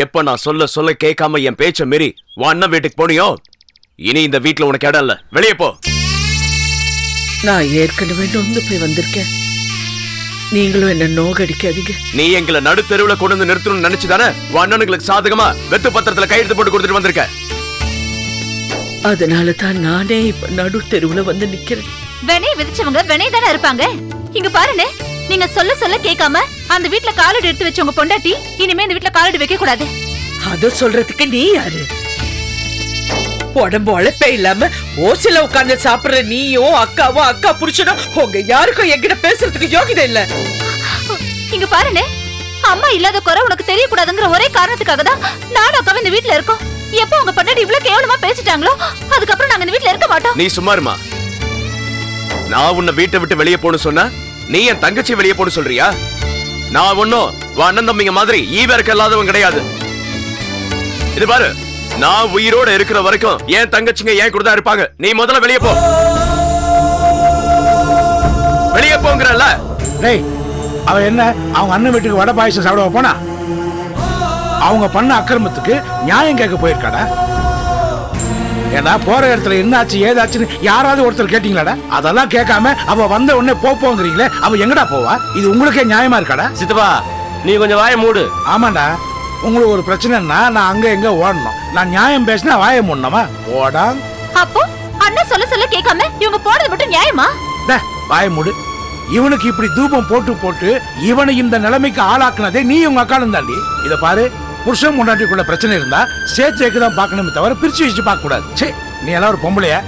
எப்ப நான் சொல்ல சொல்ல கேட்காம என் பேச்ச மீறி உன் அண்ணன் வீட்டுக்கு போனியோ, இனி இந்த வீட்டுல உனக்கு இடம் இல்ல, வெளியே போ. நான் ஏற்கனவே நொந்து போய் வந்திருக்கேன். நீங்களும் என்ன நோகடிக்காதீங்க. நீ எங்களை நடு தெருவுல கொண்டு வந்து நிறுத்தணும்னு நினைச்சுதானே உன் அண்ணனுங்களுக்கு சாதகமா வெத்து பத்திரத்துல கையெழுத்து போட்டு கொடுத்துட்டு வந்திருக்க. அதனால தான் நானே இப்ப நடு தெருவுல வந்து நிக்கிறேன். வெனை விதிச்சவங்க வெனை தானே இருப்பாங்க. இங்க பாருங்க, நீங்க சொல்ல சொல்ல கேட்காம அந்த வீட்டுல காலடி எடுத்து வச்சவங்க பொண்டாட்டி இனிமே இந்த வீட்டுல காலடி வைக்க கூடாது. அத சொல்றதுக்கு நீ யாரு? உடம்பு உழைப்பே இல்லாம ஓசில உட்கார்ந்து சாப்பிடுற நீயும் அக்காவும் அக்கா புடிச்சனும் உங்க யாருக்கும் என்கிட்ட பேசுறதுக்கு யோகிதை இல்ல. இங்க பாருங்க, அம்மா இல்லாத குறை உனக்கு தெரியக்கூடாதுங்கிற ஒரே காரணத்துக்காக தான் நானும் அக்காவும் இந்த வீட்டுல இருக்கோம். எப்போ உங்க பொண்டாட்டி இவ்வளவு கேவலமா பேசிட்டாங்களோ அதுக்கப்புறம் நாங்க இந்த வீட்டுல இருக்க மாட்டோம். நீ சும்மா இருமா. நான் உன்னை வீட்டை விட்டு வெளியே போன்னு சொன்ன, நீ என் தங்கச்சி வெளியே போன்னு சொல்றியா? நான் ஒன்னும் அண்ணன் தம்பிங்க மாதிரி ஈவருக்கு இல்லாதவன் கிடையாது. இது பாரு, நான் உயிரோட இருக்கிற வரைக்கும் என் தங்கச்சிங்க ஏன் கூட தான் இருப்பாங்க. நீ முதல்ல வெளியே போ. வெளியே போங்கறல்ல. டேய், அவ என்ன அவங்க அண்ணன் வீட்டுக்கு வடை பாயசம் சாப்பிட போனா? அவங்க பண்ண அக்கிரமத்துக்கு நியாயம் கேட்க போயிருக்காடா. ஏன்னா போற இடத்துல என்னாச்சு ஏதாச்சுன்னு யாராவது ஒருத்தர் கேட்டீங்களாடா? அதெல்லாம் கேட்காம அவ வந்த உடனே போங்கிறீங்களே, அவ எங்கடா போவா? இது உங்களுக்கே நியாயமா இருக்காடா? சித்தப்பா, நீ கொஞ்சம் வாயை மூடு. ஆமாண்டா, உங்களுக்கு ஒரு பிரச்சனைன்னா நான் அங்க எங்க ஓடணும். நான் நியாயம் பேசினா வாயை மூடணுமா? ஓடா. அப்போ அண்ணா சொல்ல சொல்ல கேட்காம இவங்க போறது மட்டும் நியாயமா? வாயை மூடு. இவனுக்கு இப்படி தூபம் போட்டு போட்டு இவனை இந்த நிலைமைக்கு ஆளாக்குனதே நீ உங்க அக்காலும் தாண்டி. இத பாரு, புருஷன் முன்னாடிக்குள்ள பிரச்சனை இருந்தா சேர்த்து தான் பார்க்கணுமே தவிர பிரிச்சு வச்சு பார்க்க கூடாது. சே, நீ எல்லாம் ஒரு பொம்பளையா?